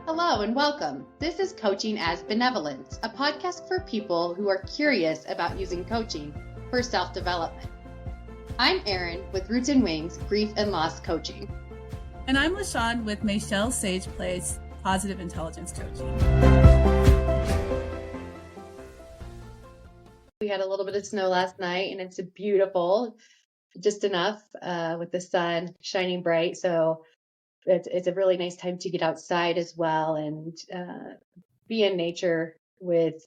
Hello and welcome. This is Coaching as Benevolence, a podcast for people who are curious about using coaching for self-development. I'm Eryn with Roots and Wings Grief and Loss Coaching. And I'm L'Shawn with Michelle Sage Place Positive Intelligence Coaching. We had a little bit of snow last night and it's beautiful, just enough with the sun shining bright. So it's a really nice time to get outside as well and be in nature with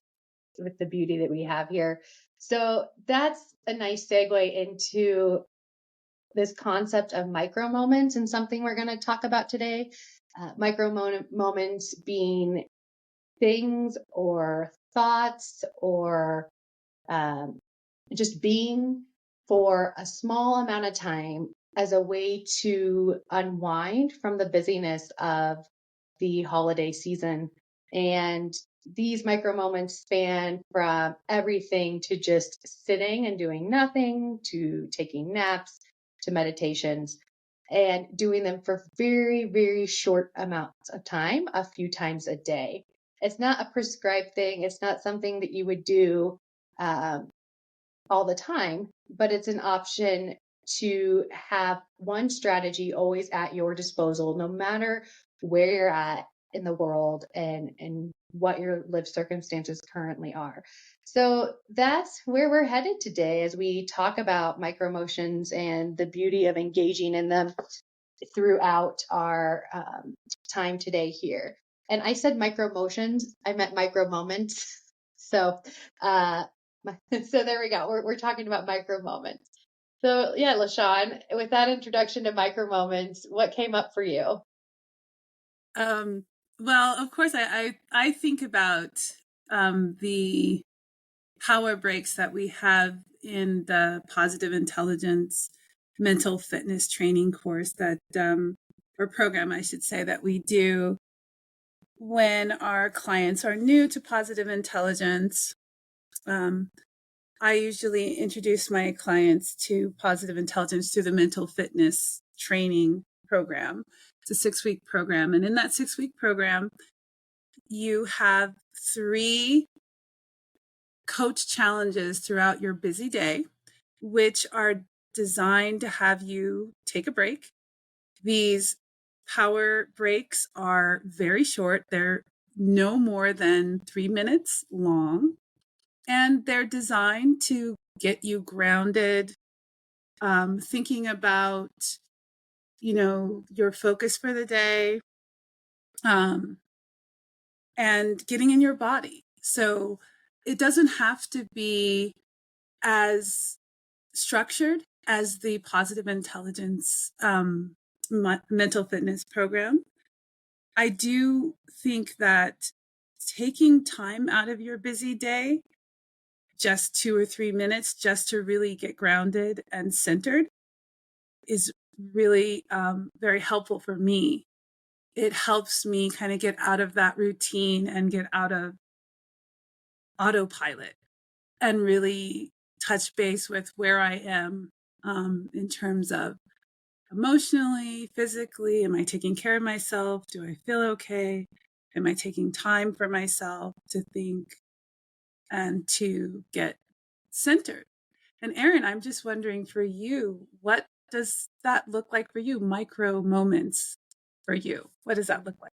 the beauty that we have here. So that's a nice segue into this concept of micro moments and something we're going to talk about today. Micro moments being things or thoughts or just being for a small amount of time as a way to unwind from the busyness of the holiday season. And these micro moments span from everything to just sitting and doing nothing, to taking naps, to meditations, and doing them for very, very short amounts of time, a few times a day. It's not a prescribed thing. It's not something that you would do all the time, but it's an option to have one strategy always at your disposal, no matter where you're at in the world and what your lived circumstances currently are. So that's where we're headed today as we talk about micro emotions and the beauty of engaging in them throughout our time today here. And I said micro emotions, I meant micro moments. So so there we go. We're talking about micro moments. So yeah, L'Shawn, with that introduction to micro moments, what came up for you? Well, of course, I think about the power breaks that we have in the positive intelligence mental fitness training course that, or program, I should say, that we do when our clients are new to positive intelligence. I usually introduce my clients to positive intelligence through the mental fitness training program. It's a 6-week program. And in that 6-week program, you have 3 coach challenges throughout your busy day, which are designed to have you take a break. These power breaks are very short. They're no more than 3 minutes long. And they're designed to get you grounded, thinking about, your focus for the day, and getting in your body. So it doesn't have to be as structured as the positive intelligence mental fitness program. I do think that taking time out of your busy day, just 2 or 3 minutes, just to really get grounded and centered, is really very helpful for me. It helps me kind of get out of that routine and get out of autopilot and really touch base with where I am in terms of emotionally, physically. Am I taking care of myself? Do I feel okay? Am I taking time for myself to think and to get centered? And Eryn, I'm just wondering for you, what does that look like for you? Micro moments for you. What does that look like?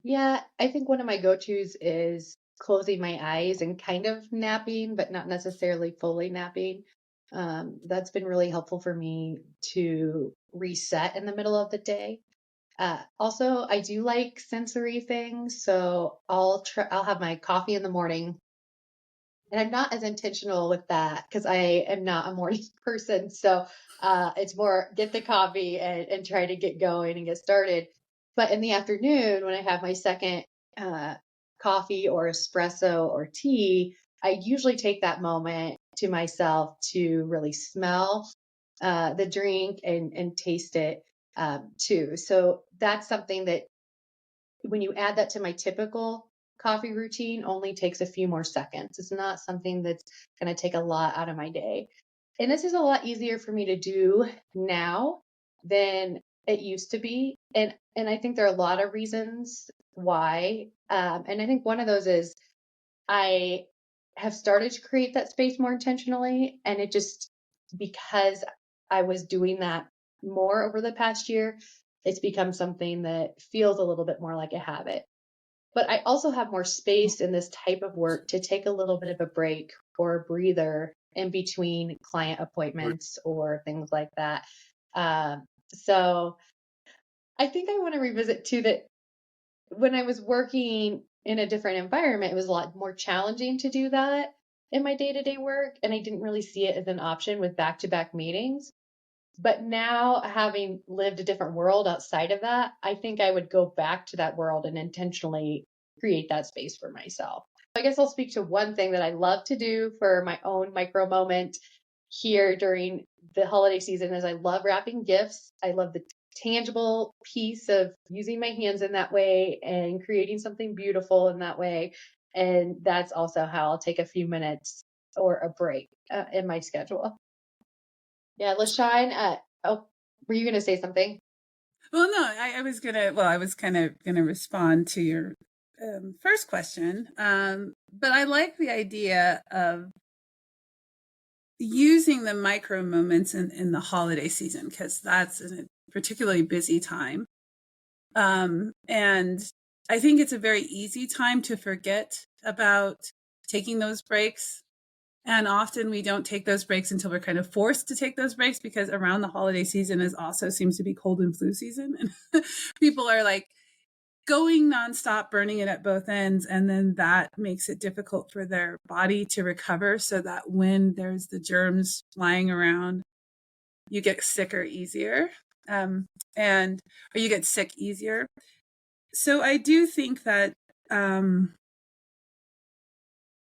Yeah, I think one of my go-tos is closing my eyes and kind of napping, but not necessarily fully napping. That's been really helpful for me to reset in the middle of the day. Also, I do like sensory things, so I'll have my coffee in the morning, and I'm not as intentional with that because I am not a morning person. So it's more get the coffee and try to get going and get started. But in the afternoon, when I have my second coffee or espresso or tea, I usually take that moment to myself to really smell the drink and taste it too. So that's something that when you add that to my typical coffee routine only takes a few more seconds. It's not something that's going to take a lot out of my day. And this is a lot easier for me to do now than it used to be. And I think there are a lot of reasons why. And I think one of those is I have started to create that space more intentionally. And it just, because I was doing that more over the past year, it's become something that feels a little bit more like a habit. But I also have more space in this type of work to take a little bit of a break or a breather in between client appointments or things like that. So I think I want to revisit too that when I was working in a different environment, it was a lot more challenging to do that in my day to day work. And I didn't really see it as an option with back to back meetings. But now, having lived a different world outside of that, I think I would go back to that world and intentionally create that space for myself. I guess I'll speak to one thing that I love to do for my own micro moment here during the holiday season is I love wrapping gifts. I love the tangible piece of using my hands in that way and creating something beautiful in that way. And that's also how I'll take a few minutes or a break in my schedule. Yeah, L'Shawn, oh, were you gonna say something? Well, no, I was kind of gonna respond to your first question. But I like the idea of using the micro moments in the holiday season because that's a particularly busy time. And I think it's a very easy time to forget about taking those breaks. And often we don't take those breaks until we're kind of forced to take those breaks because around the holiday season is also seems to be cold and flu season. And people are like going nonstop, burning it at both ends. And then that makes it difficult for their body to recover so that when there's the germs flying around, you get sicker easier. And or you get sick easier. So I do think that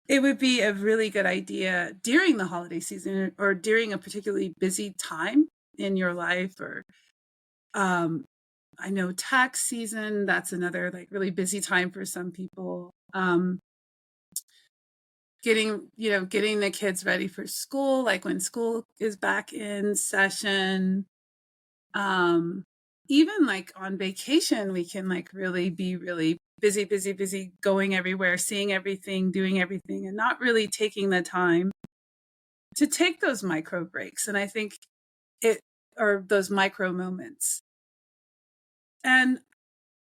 it would be a really good idea during the holiday season or during a particularly busy time in your life or I know tax season, that's another like really busy time for some people. Getting the kids ready for school, like when school is back in session. Even like on vacation, we can like really be really busy, going everywhere, seeing everything, doing everything, and not really taking the time to take those micro breaks. And I think it, or those micro moments. And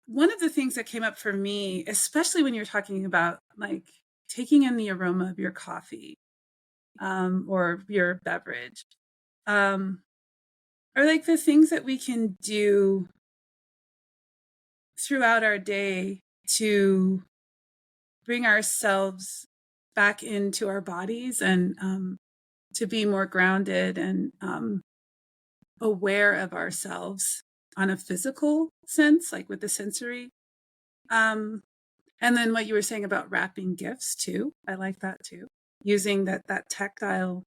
one of the things that came up for me, especially when you're talking about like taking in the aroma of your coffee or your beverage, are like the things that we can do throughout our day to bring ourselves back into our bodies and to be more grounded and aware of ourselves on a physical sense, like with the sensory. And then what you were saying about wrapping gifts too, I like that too. Using that tactile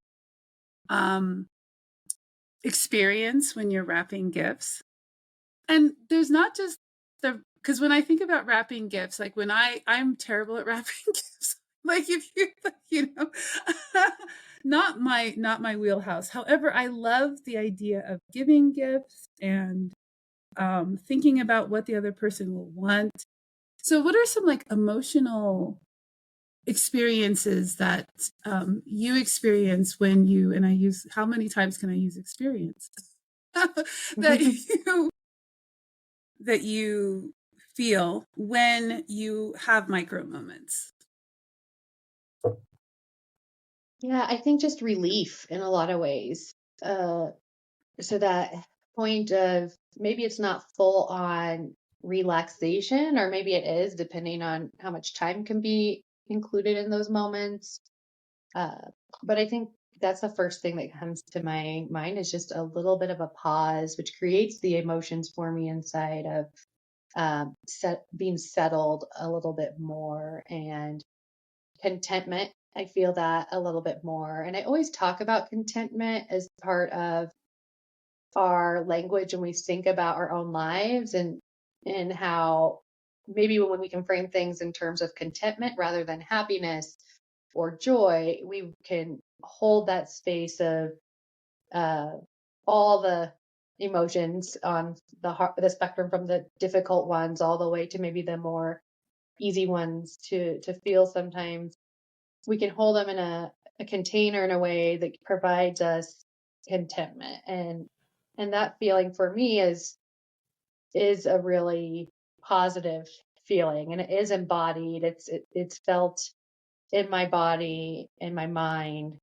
experience when you're wrapping gifts. And there's not just because when I think about wrapping gifts, like when I'm terrible at wrapping gifts. Like if you not my wheelhouse. However, I love the idea of giving gifts and thinking about what the other person will want. So what are some like emotional experiences that you experience when you, and I use, how many times can I use experience? that you that you feel when you have micro moments? Yeah, I think just relief in a lot of ways. So that point of maybe it's not full on relaxation, or maybe it is, depending on how much time can be included in those moments. But I think that's the first thing that comes to my mind is just a little bit of a pause, which creates the emotions for me inside of being settled a little bit more and contentment. I feel that a little bit more. And I always talk about contentment as part of our language when we think about our own lives and how maybe when we can frame things in terms of contentment rather than happiness or joy, we can hold that space of uh, all the emotions on the spectrum, from the difficult ones all the way to maybe the more easy ones to feel. Sometimes we can hold them in a container in a way that provides us contentment, and that feeling for me is a really positive feeling, and it is embodied. It's felt in my body, in my mind,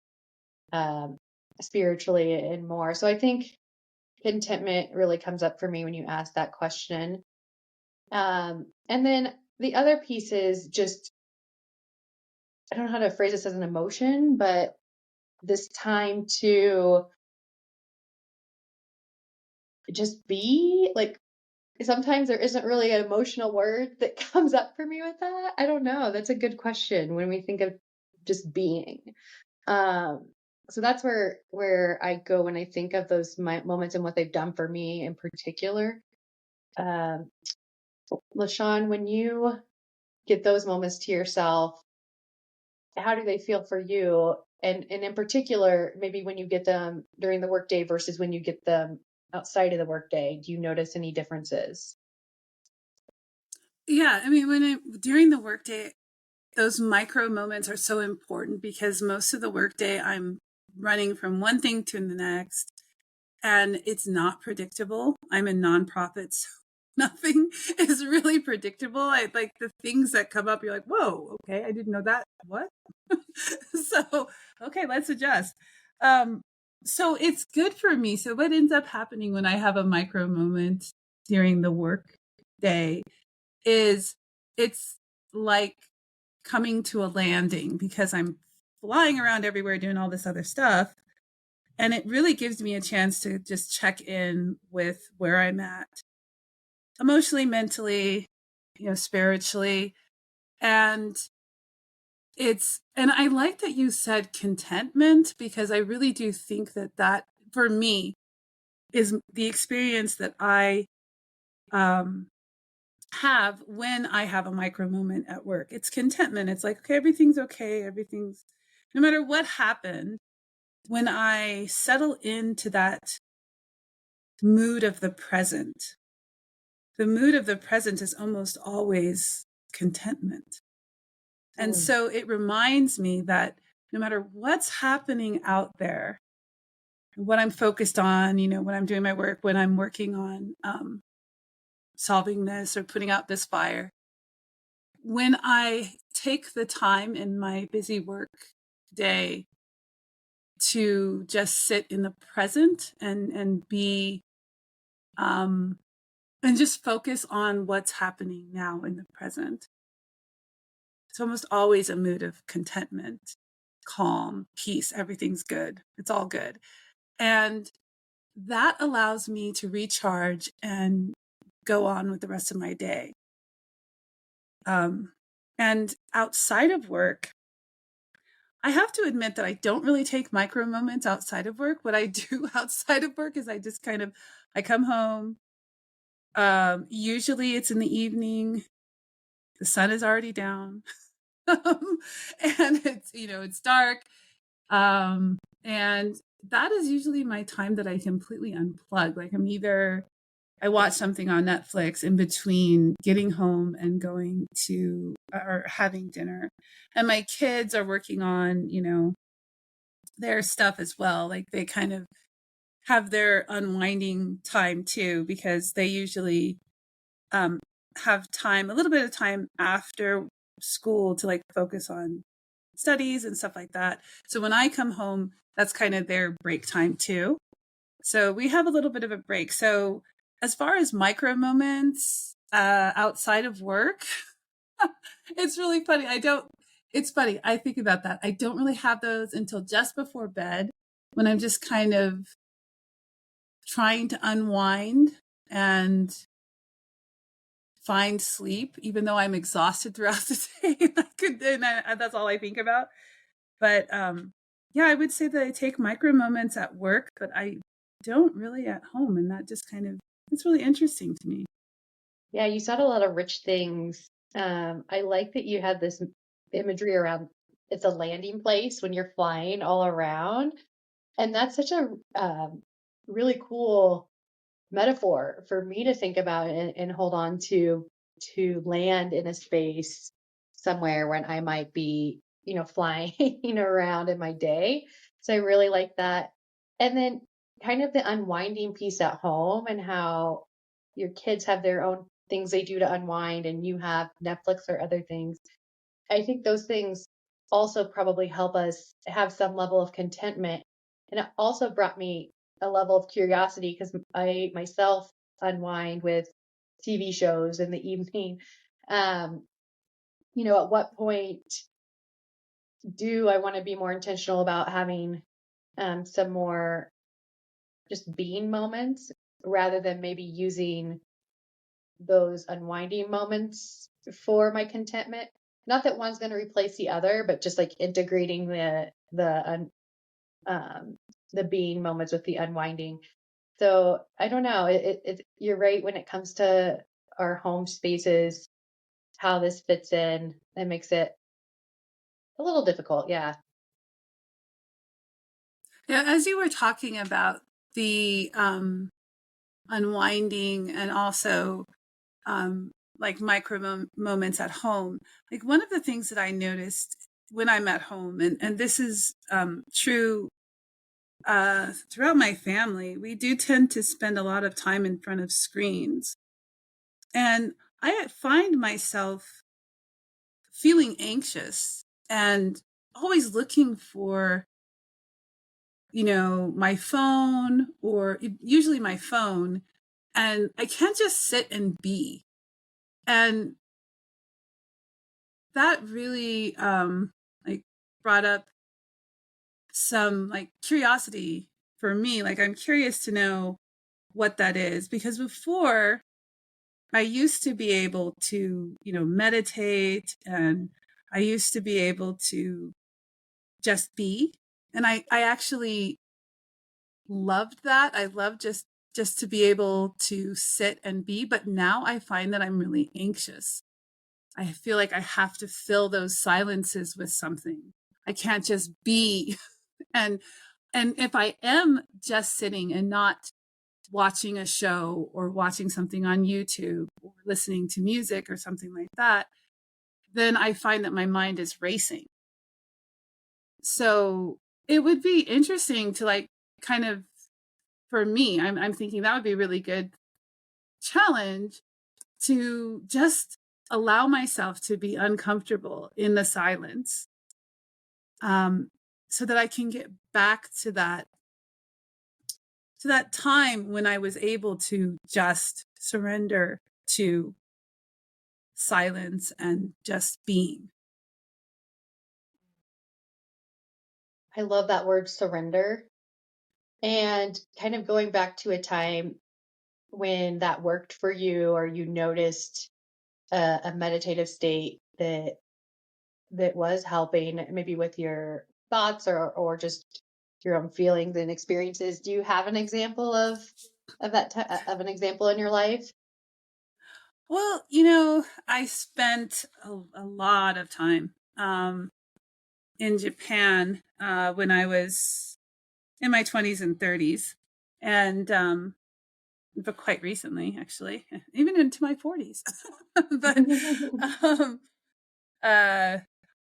um, spiritually, and more. So I think contentment really comes up for me when you ask that question. And then the other piece is just, I don't know how to phrase this as an emotion, but this time to just be like, sometimes there isn't really an emotional word that comes up for me with that. I don't know. That's a good question when we think of just being. Um, so that's where I go when I think of those moments and what they've done for me in particular. Um, LaShawn, when you get those moments to yourself, how do they feel for you? And in particular, maybe when you get them during the workday versus when you get them outside of the workday, do you notice any differences? Yeah, I mean, during the workday, those micro moments are so important because most of the workday I'm running from one thing to the next, and it's not predictable. I'm in nonprofits. Nothing is really predictable. I like the things that come up. You're like, whoa, okay, I didn't know that. What? So, okay, let's adjust. Um, so it's good for me. So what ends up happening when I have a micro moment during the work day is it's like coming to a landing because I'm flying around everywhere doing all this other stuff. And it really gives me a chance to just check in with where I'm at emotionally, mentally, spiritually. And and I like that you said contentment because I really do think that for me is the experience that I um, have when I have a micro moment at work. It's contentment. It's like, okay, everything's okay. Everything's, no matter what happened, when I settle into that mood of the mood of the present is almost always contentment. And Mm. so it reminds me that no matter what's happening out there, what I'm focused on, when I'm doing my work, when I'm working on solving this or putting out this fire, when I take the time in my busy work day to just sit in the present and be and just focus on what's happening now in the present, it's almost always a mood of contentment, calm, peace. Everything's good. It's all good. And that allows me to recharge and go on with the rest of my day. And outside of work, I have to admit that I don't really take micro moments outside of work. What I do outside of work is I just I come home. Usually it's in the evening. The sun is already down. And it's dark. And that is usually my time that I completely unplug. Like I watch something on Netflix in between getting home and going to or having dinner. And my kids are working on, their stuff as well. Like they kind of have their unwinding time too, because they usually um, have time, a little bit of time after school to like focus on studies and stuff like that. So when I come home, that's kind of their break time too. So we have a little bit of a break. So as far as micro moments outside of work, it's really funny. It's funny. I think about that. I don't really have those until just before bed when I'm just kind of trying to unwind and find sleep, even though I'm exhausted throughout the day. That's all I think about. But yeah, I would say that I take micro moments at work, but I don't really at home. And that just it's really interesting to me. Yeah, you said a lot of rich things. I like that you had this imagery around it's a landing place when you're flying all around. And that's such a really cool metaphor for me to think about and hold on to land in a space somewhere when I might be, flying around in my day. So I really like that. And then kind of the unwinding piece at home and how your kids have their own things they do to unwind and you have Netflix or other things. I think those things also probably help us have some level of contentment. And it also brought me a level of curiosity because I myself unwind with TV shows in the evening. Um, at what point do I want to be more intentional about having some more just being moments rather than maybe using those unwinding moments for my contentment? Not that one's going to replace the other, but just like integrating um, the being moments with the unwinding. So I don't know. You're right when it comes to our home spaces, how this fits in. It makes it a little difficult. Yeah. Yeah, as you were talking about the unwinding and also um, like moments at home, like one of the things that I noticed when I'm at home, and this is true throughout my family, we do tend to spend a lot of time in front of screens. And I find myself feeling anxious and always looking for, my phone or usually my phone. And I can't just sit and be. And that really like brought up some like curiosity for me. Like I'm curious to know what that is because before I used to be able to, meditate and I used to be able to just be. And I actually loved that. I loved just to be able to sit and be, but now I find that I'm really anxious. I feel like I have to fill those silences with something. I can't just be. And if I am just sitting and not watching a show or watching something on YouTube or listening to music or something like that, then I find that my mind is racing. So it would be interesting to like kind of, for me, I'm thinking that would be a really good challenge to just allow myself to be uncomfortable in the silence, um, so that I can get back to that time when I was able to just surrender to silence and just being. I love that word surrender. And kind of going back to a time when that worked for you or you noticed a meditative state that was helping maybe with your thoughts or just your own feelings and experiences. Do you have an example of of an example in your life? Well, I spent a lot of time in Japan when I was in my 20s and 30s. And but quite recently, actually, even into my 40s. But um, uh,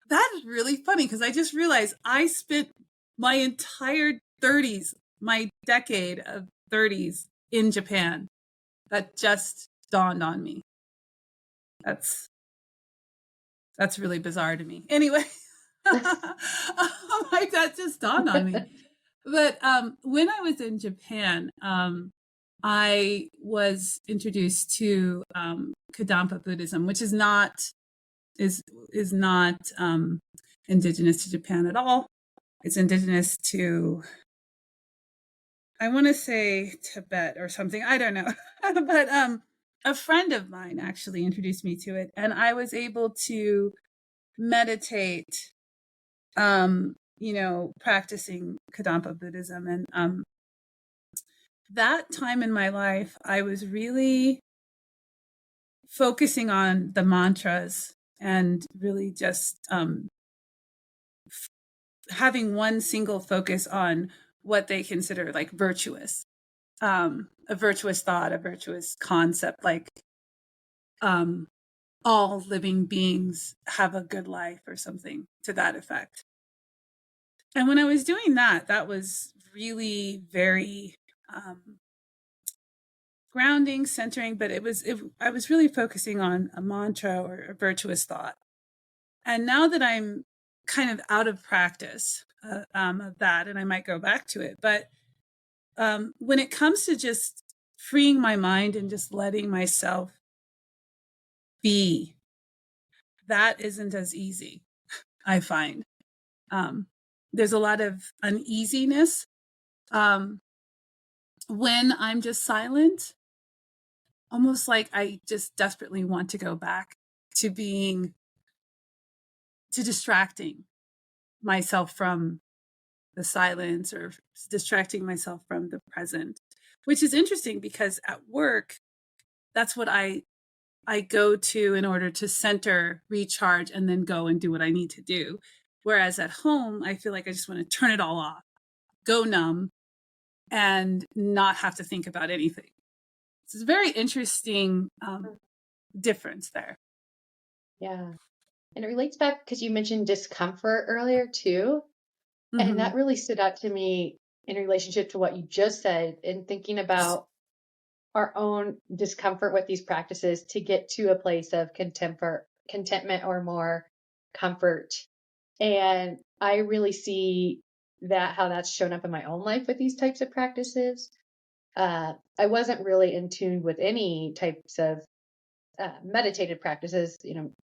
that is really funny because I just realized I spent my entire 30s, my decade of 30s in Japan. That just dawned on me. That's that's really bizarre to me. Anyway, like that just dawned on me. But when I was in Japan, I was introduced to Kadampa Buddhism, which is not indigenous to Japan at all. It's indigenous to, I want to say, Tibet or something. I don't know, but a friend of mine actually introduced me to it, and I was able to meditate, practicing Kadampa Buddhism, and that time in my life, I was really focusing on the mantras and really just having one single focus on what they consider like virtuous, a virtuous thought, a virtuous concept, like all living beings have a good life or something to that effect. And when I was doing that, that was really very grounding, centering, but I was really focusing on a mantra or a virtuous thought. And now that I'm kind of out of practice of that, and I might go back to it, but when it comes to just freeing my mind and just letting myself be, that isn't as easy, I find. There's a lot of uneasiness when I'm just silent, almost like I just desperately want to go back to distracting myself from the silence or distracting myself from the present, which is interesting because at work, that's what I go to in order to center, recharge, and then go and do what I need to do. Whereas at home, I feel like I just want to turn it all off, go numb, and not have to think about anything. It's a very interesting difference there. Yeah. And it relates back because you mentioned discomfort earlier too. And that really stood out to me in relationship to what you just said, in thinking about our own discomfort with these practices to get to a place of contentment or more comfort. And I really see that how that's shown up in my own life with these types of practices. I wasn't really in tune with any types of meditative practices,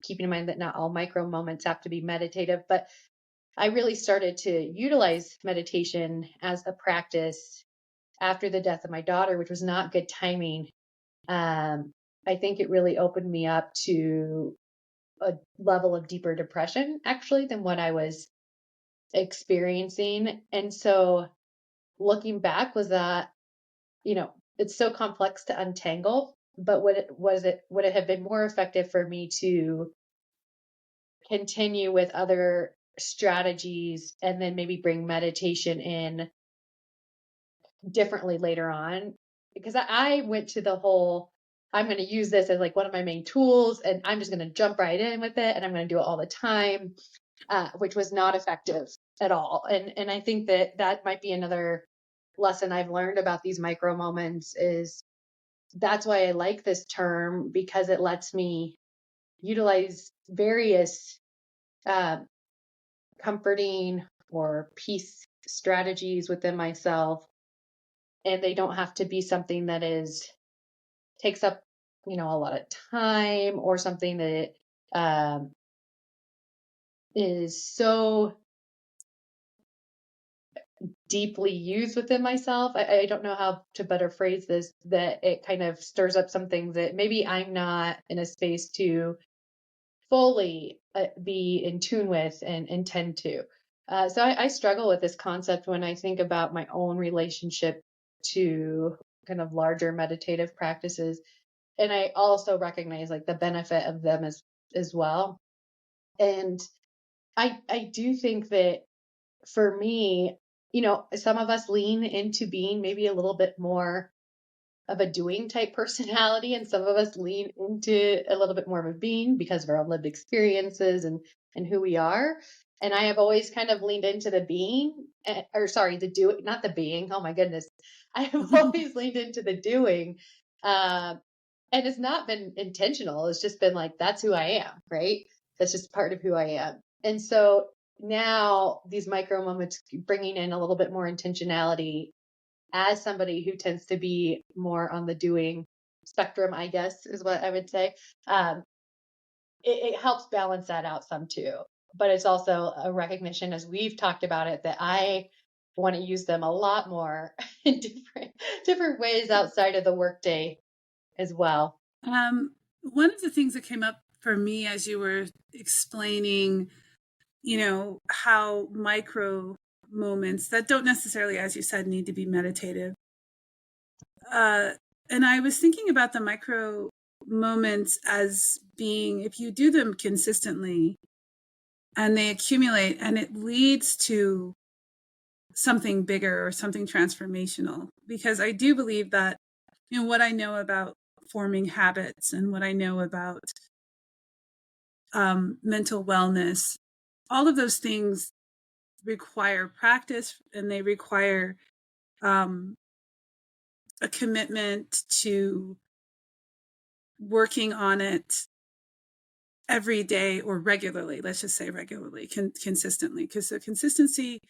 keeping in mind that not all micro moments have to be meditative, but I really started to utilize meditation as a practice after the death of my daughter, which was not good timing. I think it really opened me up to a level of deeper depression, actually, than what I was experiencing. And so looking back was that, it's so complex to untangle, but would it have been more effective for me to continue with other strategies and then maybe bring meditation in differently later on? Because I went to the whole, I'm going to use this as like one of my main tools and I'm just going to jump right in with it and I'm going to do it all the time, which was not effective at all. And I think that might be another lesson I've learned about these micro moments. Is that's why I like this term, because it lets me utilize various uh, comforting or peace strategies within myself, and they don't have to be something that takes up a lot of time, or something that um, is so deeply used within myself. I don't know how to better phrase this, that it kind of stirs up some things that maybe I'm not in a space to fully be in tune with and intend to. So I struggle with this concept when I think about my own relationship to kind of larger meditative practices. And I also recognize like the benefit of them as well. And I do think that for me, some of us lean into being maybe a little bit more of a doing type personality, and some of us lean into a little bit more of a being because of our own lived experiences and who we are. And I have always kind of leaned into the being, or sorry, the doing, not the being. Oh my goodness, I have always leaned into the doing, um, and it's not been intentional. It's just been like that's who I am, right? That's just part of who I am. And so now these micro moments, bringing in a little bit more intentionality as somebody who tends to be more on the doing spectrum, I guess is what I would say. It helps balance that out some too. But it's also a recognition, as we've talked about it, that I want to use them a lot more in different ways outside of the workday as well. One of the things that came up for me as you were explaining, how micro moments that don't necessarily, as you said, need to be meditative. And I was thinking about the micro moments as being, if you do them consistently and they accumulate and it leads to something bigger or something transformational. Because I do believe that, what I know about forming habits and what I know about mental wellness, all of those things require practice, and they require a commitment to working on it every day or regularly. Let's just say regularly, consistently, because the consistency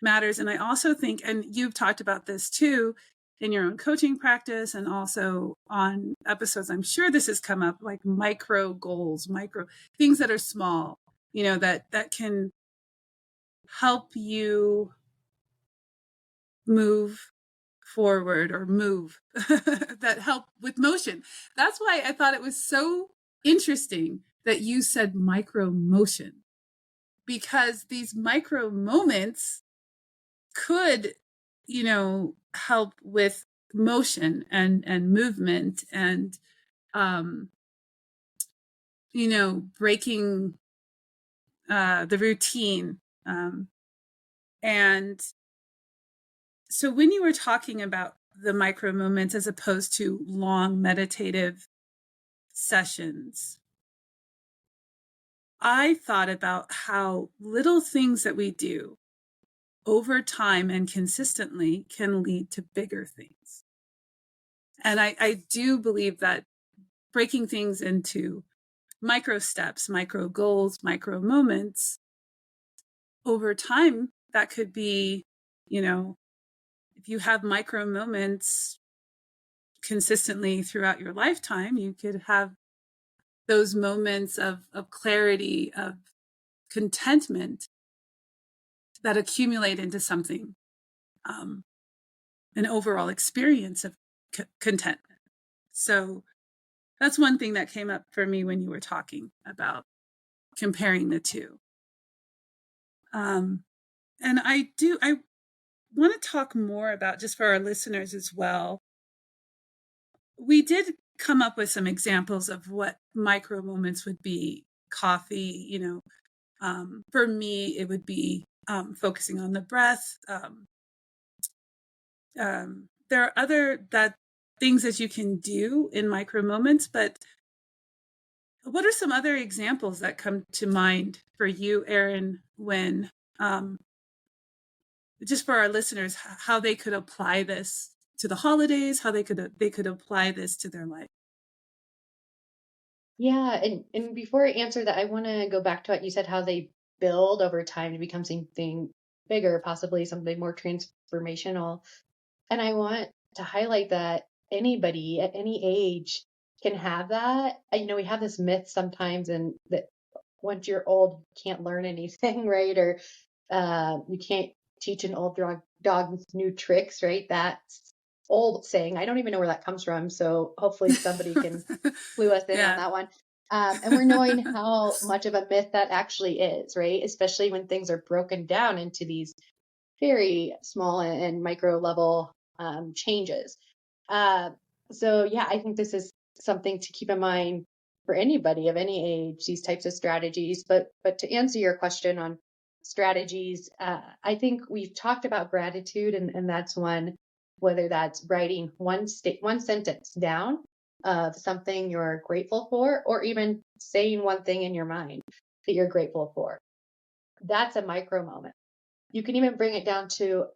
matters. And I also think, and you've talked about this too in your own coaching practice and also on episodes, I'm sure this has come up, like micro goals, micro things that are small, that can help you move forward or move that help with motion. That's why I thought it was so interesting that you said micro motion, because these micro moments could, help with motion and movement and, breaking the routine. And so when you were talking about the micro moments as opposed to long meditative sessions, I thought about how little things that we do over time and consistently can lead to bigger things. And I do believe that breaking things into micro steps, micro goals, micro moments over time, that could be, if you have micro moments consistently throughout your lifetime, you could have those moments of clarity, of contentment that accumulate into something, an overall experience of contentment. So that's one thing that came up for me when you were talking about comparing the two. And I want to talk more about, just for our listeners as well, we did come up with some examples of what micro moments would be. Coffee, for me, it would be focusing on the breath. There are other things that you can do in micro moments, but what are some other examples that come to mind for you, Eryn, when just for our listeners, how they could apply this to the holidays, how they could apply this to their life? Yeah, and before I answer that, I want to go back to what you said, how they build over time to become something bigger, possibly something more transformational. And I want to highlight that anybody at any age can have that. We have this myth sometimes, and that once you're old, you can't learn anything, right? Or you can't teach an old dog new tricks, right? That's old saying. I don't even know where that comes from. So hopefully somebody can clue us in on Yeah. that one. And we're knowing how much of a myth that actually is, right? Especially when things are broken down into these very small and micro level changes. Uh, so yeah, I think this is something to keep in mind for anybody of any age, these types of strategies. But to answer your question on strategies, I think we've talked about gratitude, and that's one, whether that's writing one sentence down of something you're grateful for, or even saying one thing in your mind that you're grateful for. That's a micro moment. You can even bring it down to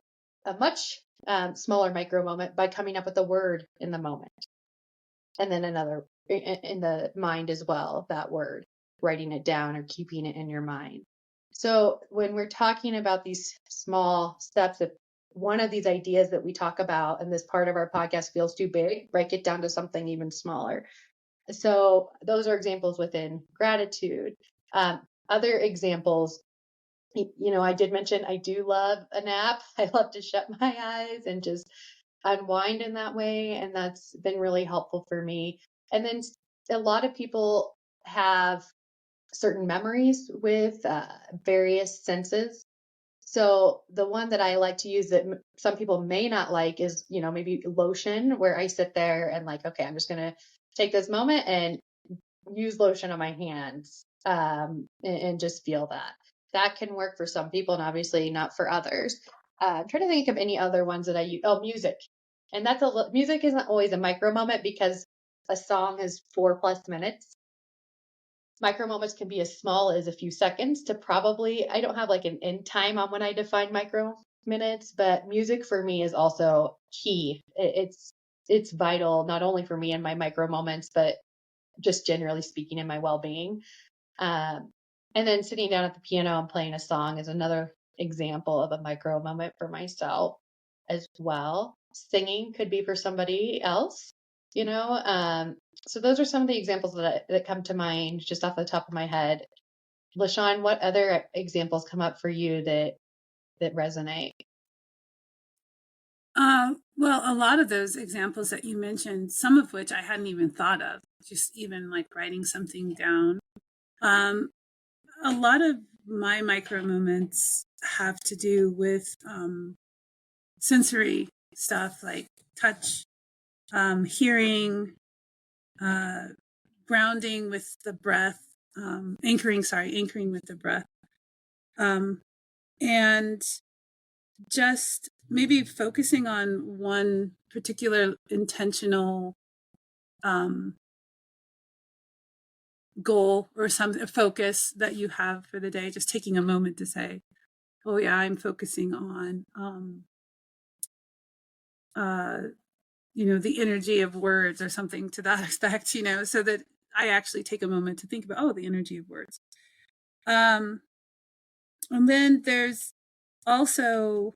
a much smaller micro moment by coming up with a word in the moment, and then another in the mind as well, that word, writing it down or keeping it in your mind. So when we're talking about these small steps, if one of these ideas that we talk about in this part of our podcast feels too big, break it down to something even smaller. So those are examples within gratitude. Other examples, I did mention I do love a nap. I love to shut my eyes and just unwind in that way. And that's been really helpful for me. And then a lot of people have certain memories with various senses. So the one that I like to use that some people may not like is, maybe lotion, where I sit there and like, okay, I'm just going to take this moment and use lotion on my hands, and just feel that. That can work for some people and obviously not for others. I'm trying to think of any other ones that I use. Oh, music. And music isn't always a micro moment because a song is 4+ minutes. Micro moments can be as small as a few seconds to probably, I don't have like an end time on when I define micro minutes, but music for me is also key. It's vital not only for me and my micro moments, but just generally speaking in my well-being. Um, and then sitting down at the piano and playing a song is another example of a micro moment for myself as well. Singing could be for somebody else, you know. So those are some of the examples that come to mind just off the top of my head. L'Shawn, what other examples come up for you that resonate? Well, a lot of those examples that you mentioned, some of which I hadn't even thought of, just even like writing something down. A lot of my micro moments have to do with sensory stuff like touch, hearing, grounding with the breath, anchoring with the breath. And just maybe focusing on one particular intentional goal or some focus that you have for the day, just taking a moment to say, oh yeah, I'm focusing on the energy of words or something to that effect, so that I actually take a moment to think about, oh, the energy of words. And then there's also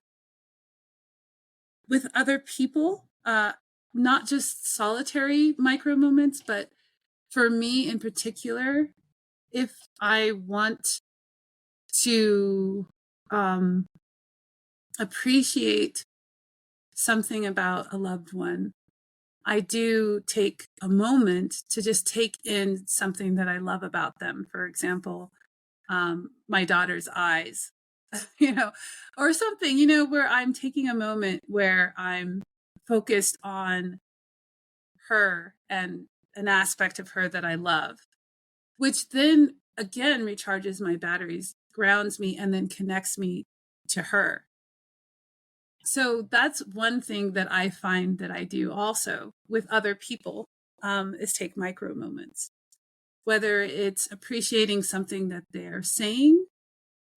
with other people, not just solitary micro moments, but for me in particular, if I want to appreciate something about a loved one, I do take a moment to just take in something that I love about them. For example, my daughter's eyes, or something, where I'm taking a moment where I'm focused on her and an aspect of her that I love, which then again recharges my batteries, grounds me, and then connects me to her. So that's one thing that I find that I do also with other people, is take micro moments, whether it's appreciating something that they're saying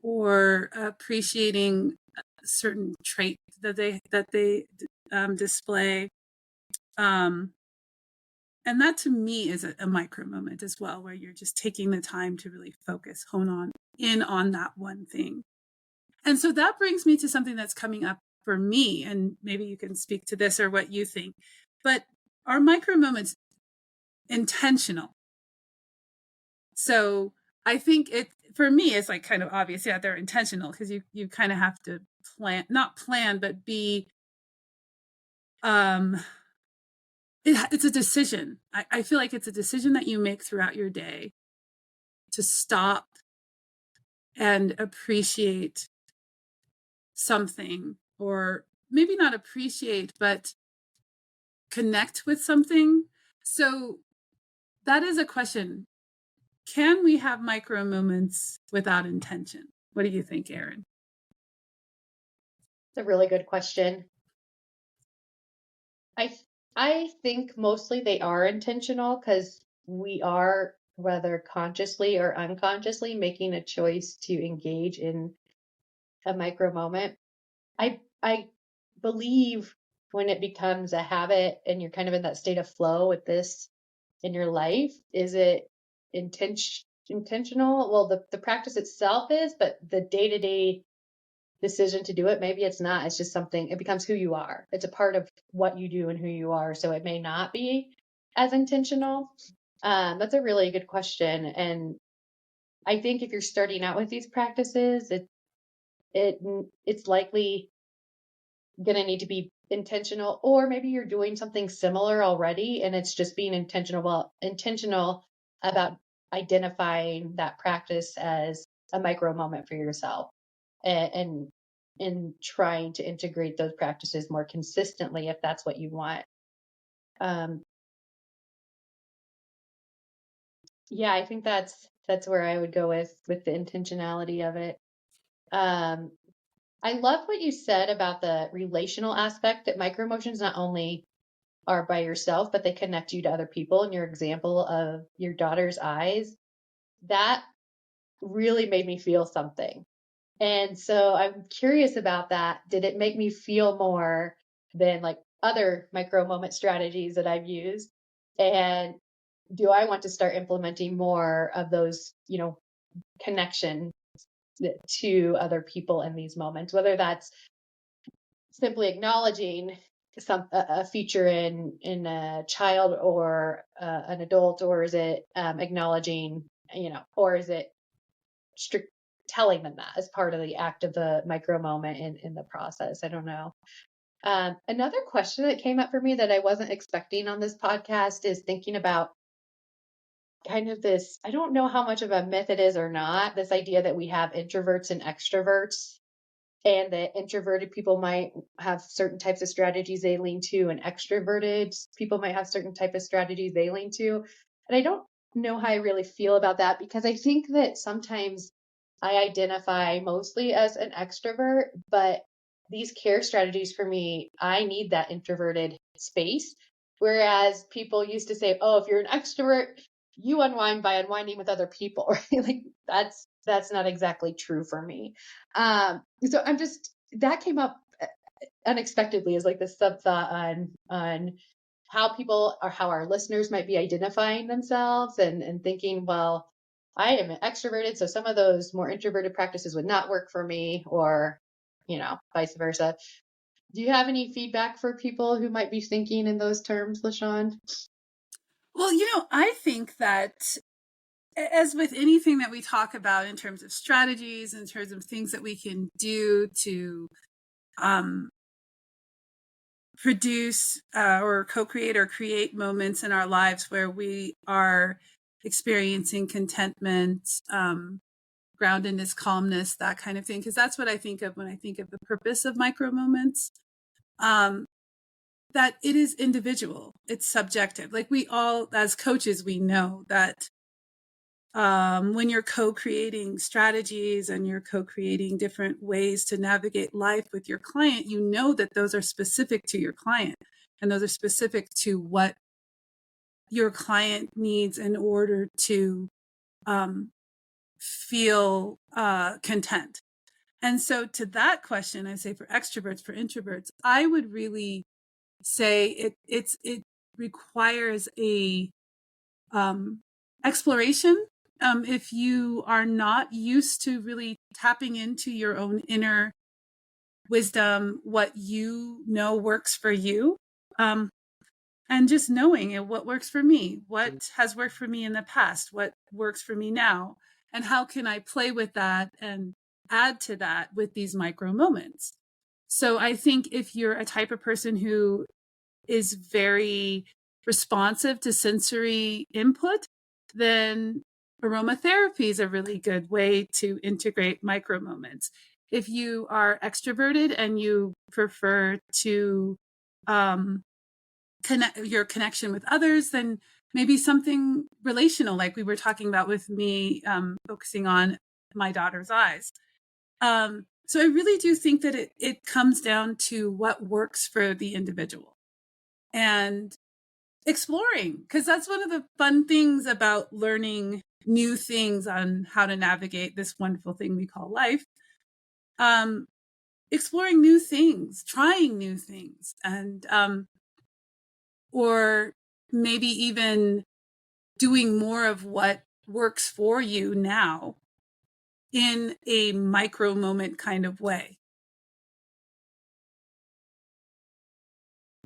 or appreciating a certain trait that they display. And that to me is a micro moment as well, where you're just taking the time to really focus, hone in on that one thing. And so that brings me to something that's coming up for me, and maybe you can speak to this or what you think. But are micro moments intentional? So I think for me, it's like kind of obvious. Yeah, they're intentional because you kind of have to not plan, but be, it's a decision. I feel like it's a decision that you make throughout your day to stop and appreciate something, or maybe not appreciate, but connect with something. So that is a question. Can we have micro moments without intention? What do you think, Eryn? It's a really good question. I think mostly they are intentional because we are, whether consciously or unconsciously, making a choice to engage in a micro moment. I believe when it becomes a habit and you're kind of in that state of flow with this in your life, is it intentional? Well, the practice itself is, but the day-to-day decision to do it, maybe it's not. It's just something, it becomes who you are. It's a part of what you do and who you are. So it may not be as intentional. That's a really good question. And I think if you're starting out with these practices, it's likely going to need to be intentional, or maybe you're doing something similar already and it's just being intentional about identifying that practice as a micro moment for yourself, and trying to integrate those practices more consistently if that's what you want. Um, Yeah, I think that's where I would go with the intentionality of it. Um, I love what you said about the relational aspect that micro emotions not only are by yourself, but they connect you to other people. And your example of your daughter's eyes, that really made me feel something. And so I'm curious about that. Did it make me feel more than like other micro moment strategies that I've used? And do I want to start implementing more of those, connection to other people in these moments, whether that's simply acknowledging a feature in a child or an adult, or is it acknowledging, or is it strict telling them that as part of the act of the micro moment in the process? I don't know. Another question that came up for me that I wasn't expecting on this podcast is thinking about kind of this, I don't know how much of a myth it is or not, this idea that we have introverts and extroverts, and that introverted people might have certain types of strategies they lean to, and extroverted people might have certain type of strategies they lean to. And I don't know how I really feel about that, because I think that sometimes I identify mostly as an extrovert, but these care strategies for me, I need that introverted space. Whereas people used to say, oh, if you're an extrovert, you unwind by unwinding with other people, right? Like that's not exactly true for me. So I'm just, that came up unexpectedly as like the sub thought on how people, or how our listeners might be identifying themselves, and thinking, well, I am extroverted, so some of those more introverted practices would not work for me, or vice versa. Do you have any feedback for people who might be thinking in those terms, L'Shawn? Well, I think that, as with anything that we talk about in terms of strategies, in terms of things that we can do to um, produce or co-create or create moments in our lives where we are experiencing contentment, groundedness, calmness, that kind of thing, because that's what I think of when I think of the purpose of micro moments. That it is individual, it's subjective. Like, we all, as coaches, we know that when you're co-creating strategies and you're co-creating different ways to navigate life with your client, you know that those are specific to your client, and those are specific to what your client needs in order to feel content. And so, to that question, I say, for extroverts, for introverts, I would really say it requires a exploration. If you are not used to really tapping into your own inner wisdom, what you know works for you, and just knowing what works for me, what has worked for me in the past, what works for me now, and how can I play with that and add to that with these micro moments. So I think if you're a type of person who is very responsive to sensory input, then aromatherapy is a really good way to integrate micro moments. If you are extroverted and you prefer to connect your connection with others, then maybe something relational, like we were talking about with me, focusing on my daughter's eyes. So I really do think that it comes down to what works for the individual, and exploring, because that's one of the fun things about learning new things on how to navigate this wonderful thing we call life. Exploring new things, trying new things, and or maybe even doing more of what works for you now in a micro moment kind of way.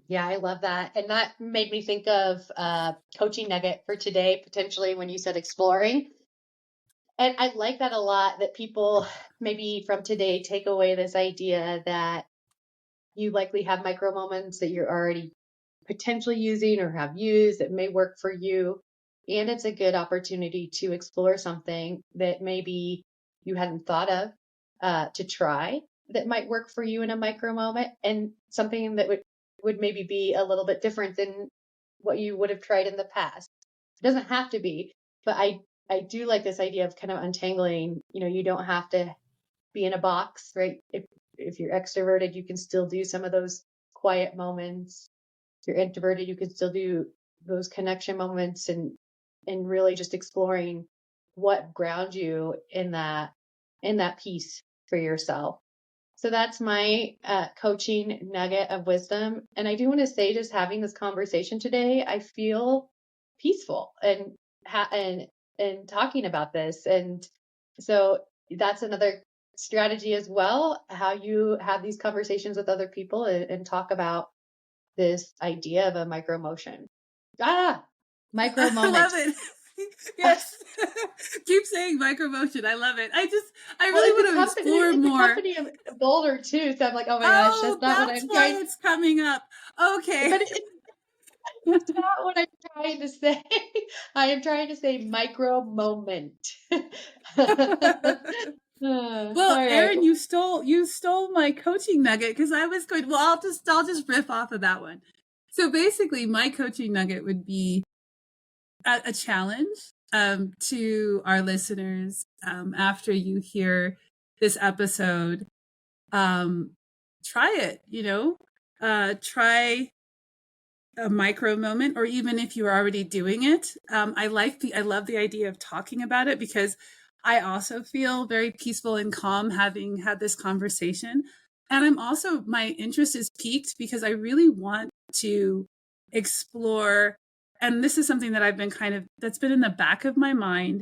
Yeah, I love that. And that made me think of coaching nugget for today, potentially, when you said exploring. And I like that a lot, that people maybe from today take away this idea that you likely have micro moments that you're already potentially using or have used that may work for you. And it's a good opportunity to explore something that maybe you hadn't thought of to try, that might work for you in a micro moment, and something that would maybe be a little bit different than what you would have tried in the past. It doesn't have to be, but I do like this idea of kind of untangling, you don't have to be in a box, right? If you're extroverted, you can still do some of those quiet moments. If you're introverted, you can still do those connection moments, and really just exploring what grounds you in that piece for yourself. So that's my coaching nugget of wisdom. And I do want to say, just having this conversation today, I feel peaceful and talking about this. And so that's another strategy as well, how you have these conversations with other people and talk about this idea of a micro motion. Micro moment. I love it. Yes. Keep saying micromotion. I love it. I really want to explore more. It's a company of Boulder too. So I'm like, oh my gosh, that's not what I'm trying. It's coming up. Okay. But that's not what I'm trying to say. I am trying to say micro moment. Well, right. Eryn, you stole my coaching nugget, because I was going, well, I'll just riff off of that one. So basically my coaching nugget would be a challenge to our listeners after you hear this episode. Try it, try a micro moment, or even if you're already doing it. I love the idea of talking about it, because I also feel very peaceful and calm having had this conversation. And my interest is piqued because I really want to explore, and this is something that that's been in the back of my mind.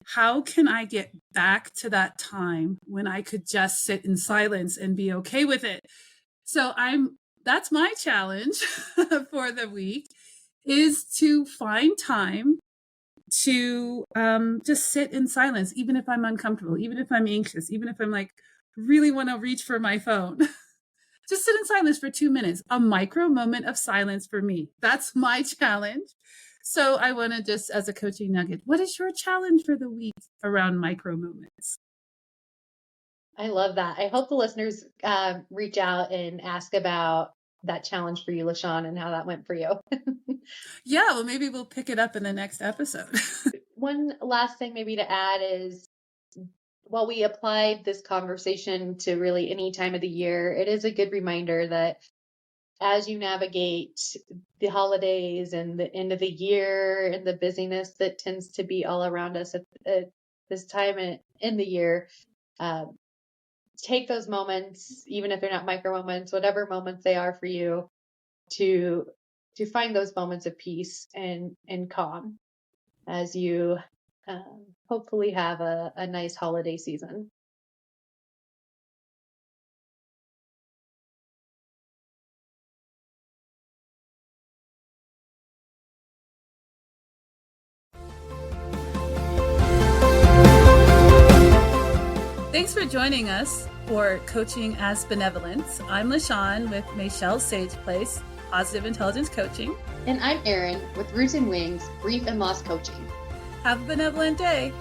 How can I get back to that time when I could just sit in silence and be okay with it? So that's my challenge for the week, is to find time to just sit in silence, even if I'm uncomfortable, even if I'm anxious, even if I'm like really want to reach for my phone. Just sit in silence for 2 minutes, a micro moment of silence for me. That's my challenge. So I want to just, as a coaching nugget, what is your challenge for the week around micro moments? I love that. I hope the listeners reach out and ask about that challenge for you, L'Shawn, and how that went for you. Yeah, well, maybe we'll pick it up in the next episode. One last thing maybe to add is, while we applied this conversation to really any time of the year, it is a good reminder that as you navigate the holidays and the end of the year and the busyness that tends to be all around us at this time in the year, take those moments, even if they're not micro moments, whatever moments they are for you, to find those moments of peace and calm as you hopefully have a nice holiday season. Thanks for joining us for Coaching as Benevolence. I'm L'Shawn with Michelle Sage Place, Positive Intelligence Coaching. And I'm Eryn with Roots and Wings, Grief and Loss Coaching. Have a benevolent day.